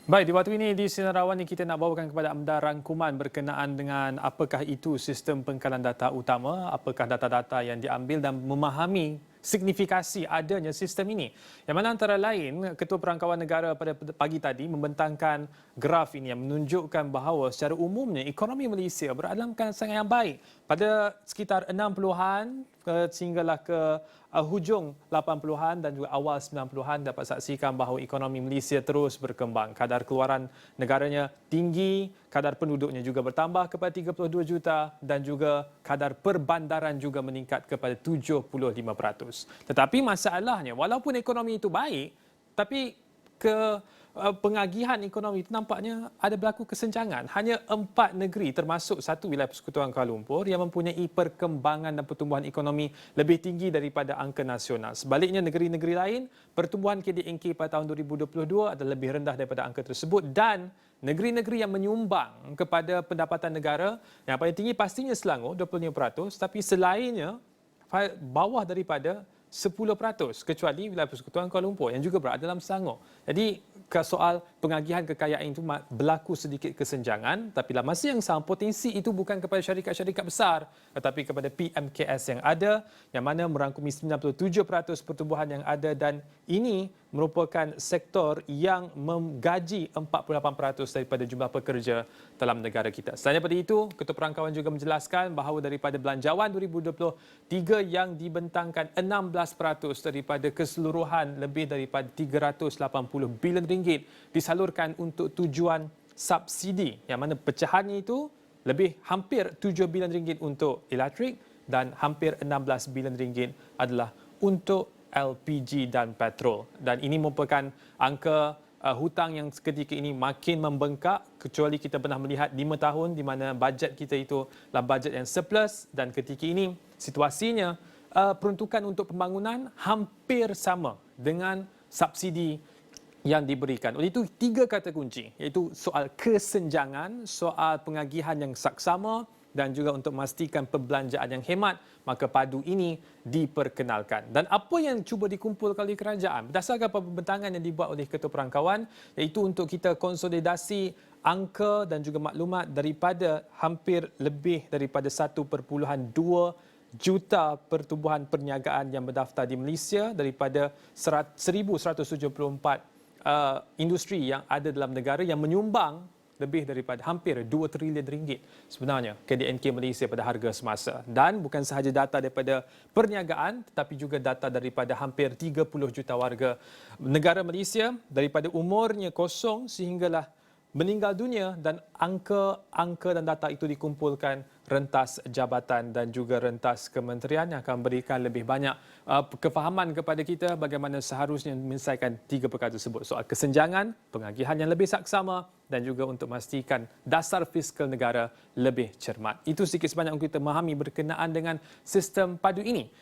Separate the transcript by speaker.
Speaker 1: Baik, di waktu ini di Sinar Rawan ni kita nak bawakan kepada anda rangkuman berkenaan dengan apakah itu sistem pengkalan data utama, apakah data-data yang diambil dan memahami signifikasi adanya sistem ini. Yang mana antara lain, Ketua Perangkawan Negara pada pagi tadi membentangkan graf ini yang menunjukkan bahawa secara umumnya ekonomi Malaysia berada dalam keadaan sangat yang baik. Pada sekitar 60-an sehinggalah ke hujung 80-an dan juga awal 90-an dapat saksikan bahawa ekonomi Malaysia terus berkembang. Kadar keluaran negaranya tinggi, kadar penduduknya juga bertambah kepada 32 juta dan juga kadar perbandaran juga meningkat kepada 75%. Tetapi masalahnya, walaupun ekonomi itu baik, tapi pengagihan ekonomi itu nampaknya ada berlaku kesenjangan. Hanya 4 negeri termasuk satu wilayah Persekutuan Kuala Lumpur yang mempunyai perkembangan dan pertumbuhan ekonomi lebih tinggi daripada angka nasional. Sebaliknya, negeri-negeri lain, pertumbuhan KDNK pada tahun 2022 adalah lebih rendah daripada angka tersebut dan negeri-negeri yang menyumbang kepada pendapatan negara yang paling tinggi pastinya Selangor 25%, tapi selainnya bawah daripada 10% kecuali wilayah Persekutuan Kuala Lumpur yang juga berada dalam Selangor. Jadi soal pengagihan kekayaan itu berlaku sedikit kesenjangan, tapi dalam masa yang sama potensi itu bukan kepada syarikat-syarikat besar tetapi kepada PMKS yang ada yang mana merangkumi 97% pertumbuhan yang ada dan ini merupakan sektor yang menggaji 48% daripada jumlah pekerja dalam negara kita. Selain daripada itu, Ketua Perangkawan juga menjelaskan bahawa daripada belanjawan 2023 yang dibentangkan 16% daripada keseluruhan lebih daripada 380 bilion ringgit disalurkan untuk tujuan subsidi yang mana pecahannya itu lebih hampir 7 bilion ringgit untuk elektrik dan hampir 16 bilion ringgit adalah untuk LPG dan petrol. Dan ini merupakan angka hutang yang seketika ini makin membengkak kecuali kita pernah melihat 5 tahun di mana bajet kita itu adalah bajet yang surplus dan ketika ini situasinya peruntukan untuk pembangunan hampir sama dengan subsidi yang diberikan. Oleh itu, 3 kata kunci iaitu soal kesenjangan, soal pengagihan yang saksama dan juga untuk memastikan perbelanjaan yang hemat, maka padu ini diperkenalkan. Dan apa yang cuba dikumpulkan oleh kerajaan berdasarkan pembentangan yang dibuat oleh Ketua Perangkawan iaitu untuk kita konsolidasi angka dan juga maklumat daripada hampir lebih daripada 1.2 juta pertubuhan perniagaan yang berdaftar di Malaysia daripada 1,174 industri yang ada dalam negara yang menyumbang lebih daripada hampir 2 trilion ringgit sebenarnya KDNK Malaysia pada harga semasa. Dan bukan sahaja data daripada perniagaan tetapi juga data daripada hampir 30 juta warga negara Malaysia daripada umurnya kosong sehinggalah meninggal dunia dan angka dan data itu dikumpulkan rentas jabatan dan juga rentas kementerian yang akan memberikan lebih banyak kefahaman kepada kita bagaimana seharusnya menyelesaikan 3 perkara tersebut. Soal kesenjangan, pengagihan yang lebih saksama dan juga untuk memastikan dasar fiskal negara lebih cermat. Itu sedikit sebanyak untuk kita memahami berkenaan dengan sistem padu ini.